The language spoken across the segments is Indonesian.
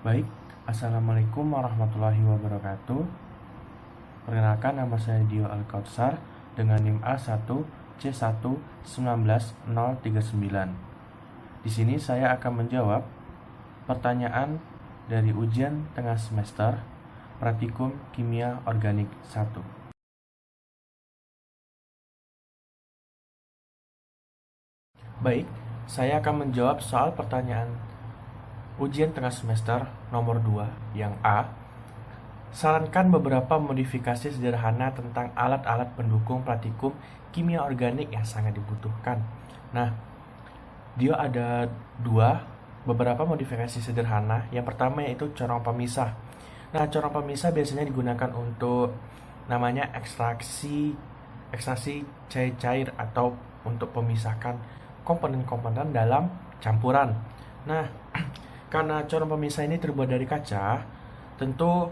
Baik, Assalamualaikum warahmatullahi wabarakatuh. Perkenalkan, nama saya Dio Al-Kautsar dengan NIM A1C1190039. Di sini saya akan menjawab pertanyaan dari ujian tengah semester Praktikum Kimia Organik 1. Baik, saya akan menjawab soal pertanyaan ujian tengah semester nomor 2 yang A. Sarankan beberapa modifikasi sederhana tentang alat-alat pendukung praktikum kimia organik yang sangat dibutuhkan. Nah, dia ada beberapa modifikasi sederhana. Yang pertama yaitu corong pemisah. Nah, corong pemisah biasanya digunakan untuk namanya ekstraksi cair atau untuk memisahkan komponen-komponen dalam campuran. Nah, karena corong pemisah ini terbuat dari kaca, tentu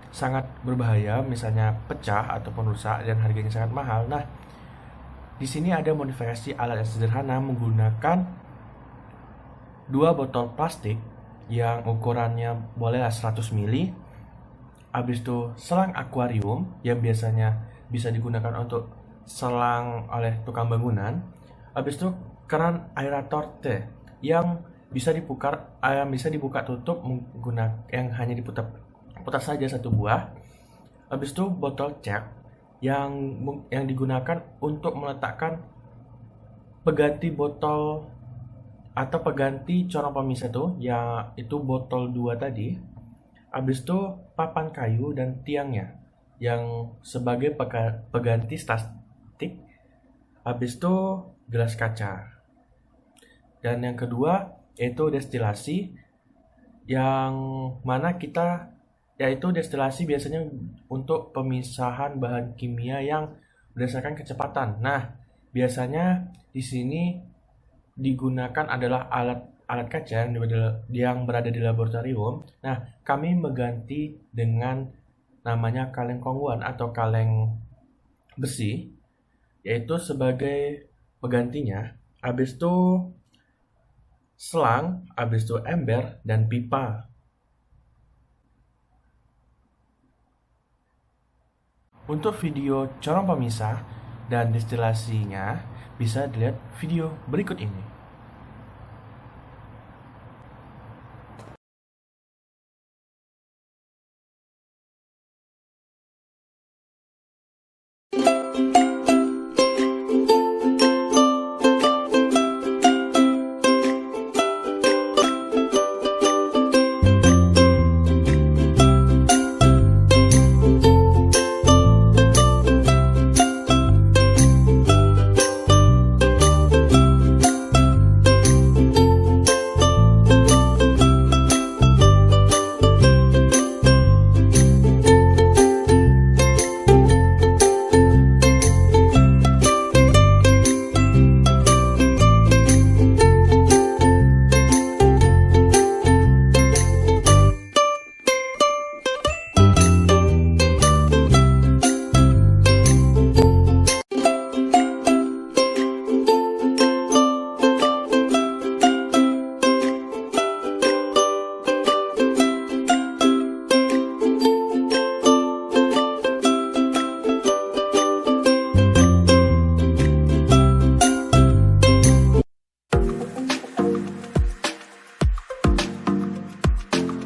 sangat berbahaya, misalnya pecah ataupun rusak dan harganya sangat mahal. Nah, di sini ada modifikasi alat yang sederhana menggunakan 2 botol plastik yang ukurannya bolehlah 100 ml. Habis itu selang akuarium yang biasanya bisa digunakan untuk selang oleh tukang bangunan. Habis itu keran aerator T yang bisa dibuka tutup menggunakan yang hanya diputar saja satu buah. Habis itu botol cat yang digunakan untuk meletakkan pengganti botol atau pengganti corong pemisah itu botol 2 tadi. Habis itu papan kayu dan tiangnya yang sebagai pengganti plastik. Habis itu gelas kaca. Dan yang kedua yaitu destilasi, yang mana yaitu destilasi biasanya untuk pemisahan bahan kimia yang berdasarkan kecepatan. Nah, biasanya di sini digunakan adalah alat kaca yang berada di laboratorium. Nah, kami mengganti dengan namanya kaleng kongguan atau kaleng besi, yaitu sebagai penggantinya. Habis itu selang, habis itu ember dan pipa. Untuk video corong pemisah dan destilasinya bisa dilihat video berikut ini.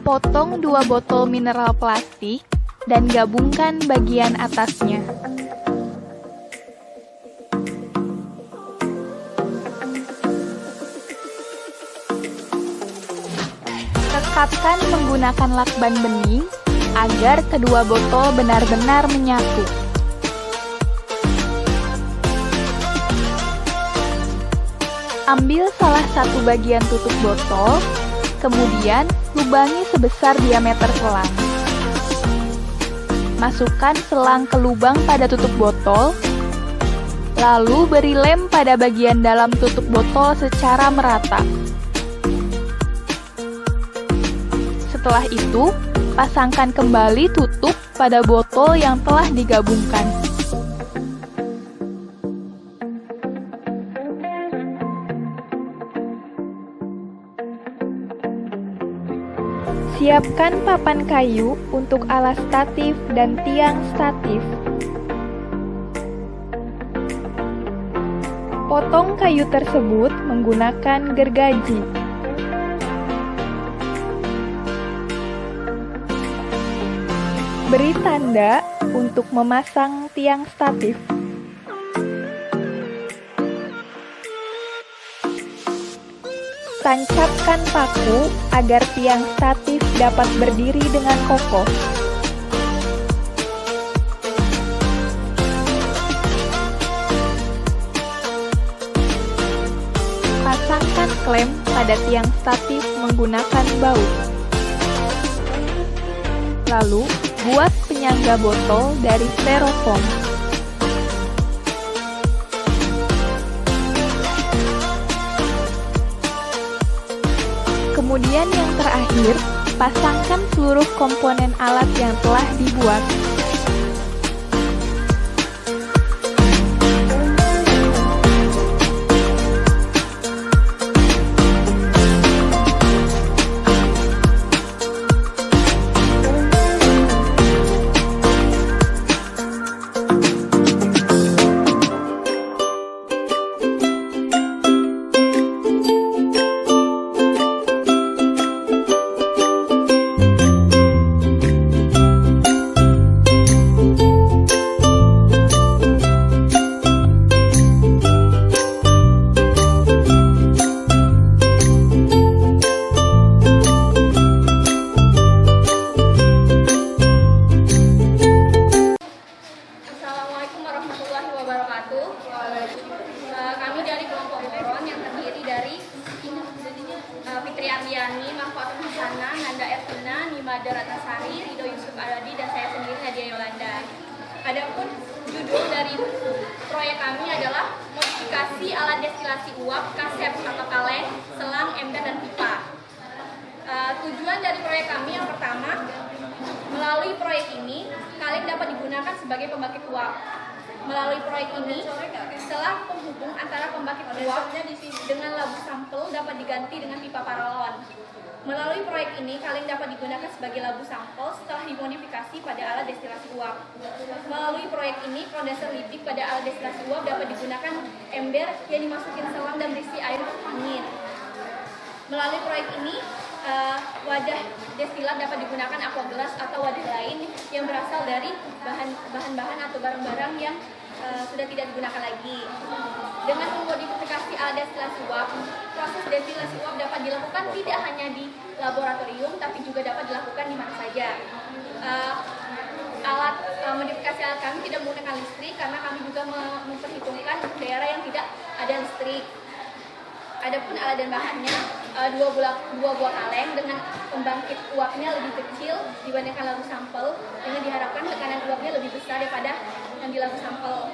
Potong 2 botol mineral plastik dan gabungkan bagian atasnya. Rekatkan menggunakan lakban bening agar kedua botol benar-benar menyatu. Ambil salah satu bagian tutup botol, kemudian lubangi sebesar diameter selang. Masukkan selang ke lubang pada tutup botol, lalu beri lem pada bagian dalam tutup botol secara merata. Setelah itu, pasangkan kembali tutup pada botol yang telah digabungkan. Siapkan papan kayu untuk alas statif dan tiang statif. Potong kayu tersebut menggunakan gergaji. Beri tanda untuk memasang tiang statif. Tancapkan paku agar tiang statif dapat berdiri dengan kokoh. Pasangkan klem pada tiang statif menggunakan baut. Lalu, buat penyangga botol dari styrofoam. Kemudian yang terakhir, pasangkan seluruh komponen alat yang telah dibuat. Assalamualaikum warahmatullahi wabarakatuh. Kami dari kelompok Boron yang terdiri dari Fitri Ardiani, Mahfuatul Husana, Nanda Ervina, Nimada Ratasari, Ridho Yusuf Aradi, dan saya sendiri Nadia Yolanda. Adapun judul dari proyek kami adalah modifikasi alat destilasi uap, kasep atau kaleng, selang, ember, dan pipa. Tujuan dari proyek kami yang pertama, melalui proyek ini, kaleng dapat digunakan sebagai pembangkit uap. Melalui proyek ini, selang penghubung antara pembangkit uap dengan labu sampel dapat diganti dengan pipa paralon. Melalui proyek ini, kaleng dapat digunakan sebagai labu sampel setelah dimodifikasi pada alat destilasi uap. Melalui proyek ini, kondenser lidik pada alat destilasi uap dapat digunakan ember yang dimasukin selang dan berisi air dingin. Melalui proyek ini, wadah destilat dapat digunakan aqua gelas atau wadah lain yang berasal dari bahan-bahan atau barang-barang yang sudah tidak digunakan lagi. Dengan memodifikasi alat destilasi uap, proses destilasi uap dapat dilakukan tidak hanya di laboratorium, tapi juga dapat dilakukan di mana saja. Modifikasi alat kami tidak menggunakan listrik karena kami juga memperhitungkan daerah yang tidak ada listrik. Adapun alat dan bahannya, dua buah kaleng dengan pembangkit uapnya lebih kecil dibandingkan labu sampel, dengan diharapkan tekanan uapnya lebih besar daripada yang di labu sampel.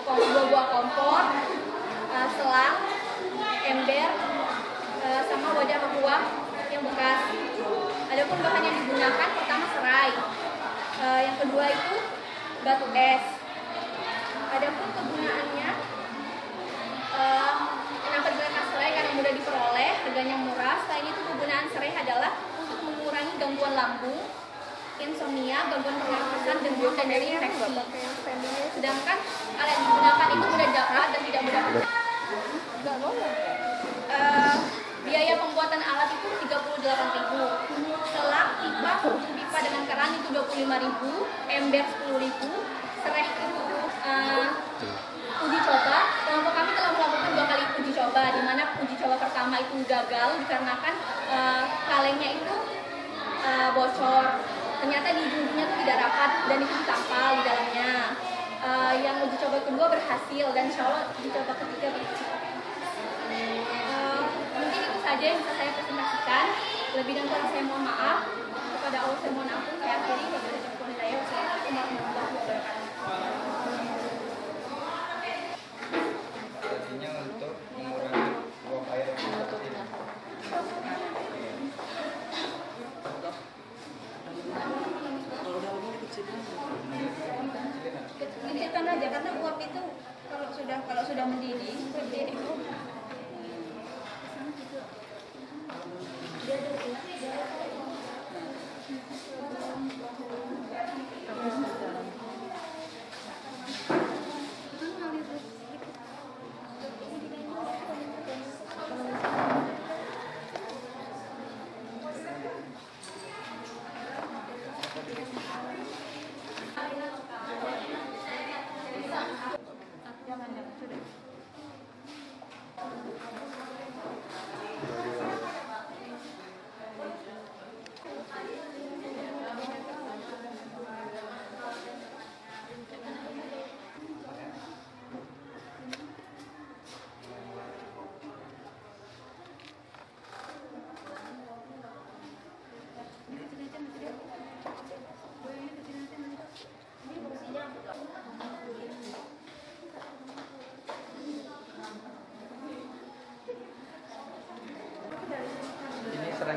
Dua buah kompor, selang, ember, sama wadah uap yang bekas. Adapun bahan yang digunakan pertama serai, yang kedua itu batu es. Adapun kegunaannya, kenapa digunakan serai? Karena mudah diperoleh, harganya murah. Selain itu, kegunaan serai adalah untuk mengurangi gangguan lambung, insomnia, gangguan pernafasan, dan dari infeksi. Sedangkan alat yang digunakan itu mudah dapat dan tidak mudah rusak. Biaya pembuatan alat itu 38.000. Selang, pipa dengan keran itu 25.000, ember 10.000, serai itu uji coba. Kelompok kami telah melakukan 2 kali uji coba, di mana uji coba pertama itu gagal dikarenakan kalengnya itu bocor. Ternyata di ujung-ujungnya itu tidak rapat dan itu ditampal di dalamnya. Yang uji coba kedua berhasil dan insya Allah uji coba ketiga berhasil. Mungkin itu saja yang bisa saya presentasikan. Lebih dan kurang saya mohon maaf. Kepada Allah saya mohon ampun. Saya akhiri. Wassalamualaikum warahmatullahi wabarakatuh. Artinya untuk mengurangi uap air yang seperti ini. Kecilkan aja karena uap itu kalau sudah mendidih seperti itu.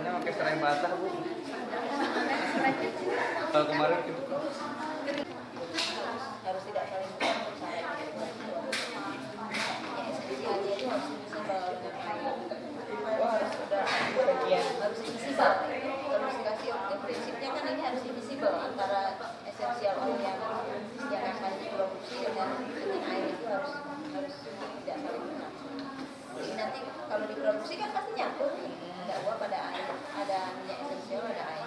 Biasanya pakai serai basah, Bu. Kalau kemarin gitu. Harus tidak saling percaya. Ya, esensialnya itu harus visible. Harus sudah bagian harus visible. Harus dikasih prinsipnya kan ini harus visible antara esensial oil yang akan diproduksi dengan air itu harus tidak saling menyatu. Jadi nanti kalau diproduksi kan pasti nyatu nih. Ada uap, ada air, ada minyak esensial, ada air.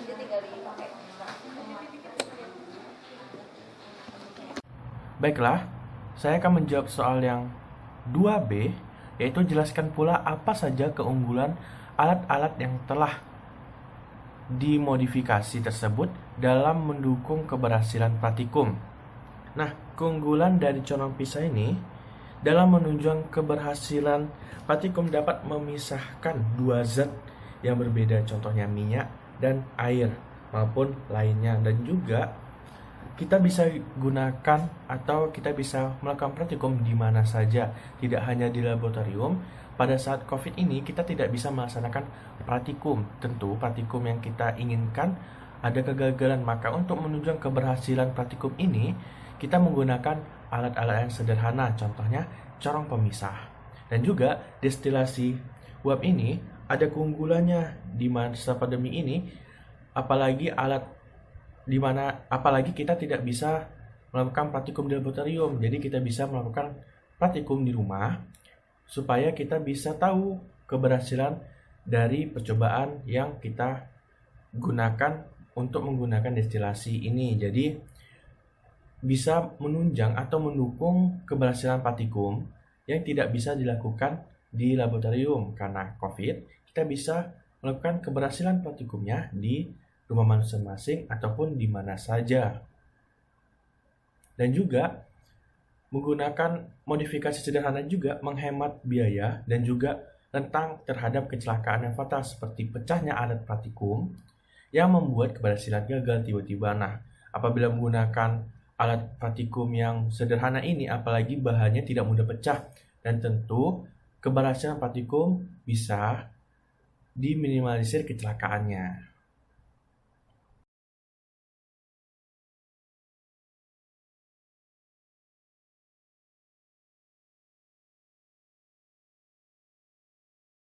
Jadi tinggal dipakai. Baiklah, saya akan menjawab soal yang 2B, yaitu jelaskan pula apa saja keunggulan alat-alat yang telah dimodifikasi tersebut dalam mendukung keberhasilan praktikum. Nah, keunggulan dari corong pisah ini dalam menunjang keberhasilan praktikum dapat memisahkan dua zat yang berbeda, contohnya minyak dan air maupun lainnya, dan juga kita bisa gunakan atau kita bisa melakukan praktikum di mana saja, tidak hanya di laboratorium. Pada saat COVID ini kita tidak bisa melaksanakan praktikum. Tentu praktikum yang kita inginkan ada kegagalan, maka untuk menunjang keberhasilan praktikum ini kita menggunakan alat-alat yang sederhana, contohnya corong pemisah. Dan juga destilasi uap ini ada keunggulannya di masa pandemi ini, apalagi kita tidak bisa melakukan praktikum di laboratorium. Jadi kita bisa melakukan praktikum di rumah supaya kita bisa tahu keberhasilan dari percobaan yang kita gunakan untuk menggunakan destilasi ini. Jadi bisa menunjang atau mendukung keberhasilan praktikum yang tidak bisa dilakukan di laboratorium karena COVID. Kita bisa melakukan keberhasilan praktikumnya di rumah masing-masing ataupun di mana saja. Dan juga menggunakan modifikasi sederhana juga menghemat biaya dan juga rentan terhadap kecelakaan yang fatal seperti pecahnya alat praktikum yang membuat keberhasilan gagal tiba-tiba. Nah, apabila menggunakan alat praktikum yang sederhana ini, apalagi bahannya tidak mudah pecah, dan tentu keberhasilan praktikum bisa diminimalisir kecelakaannya.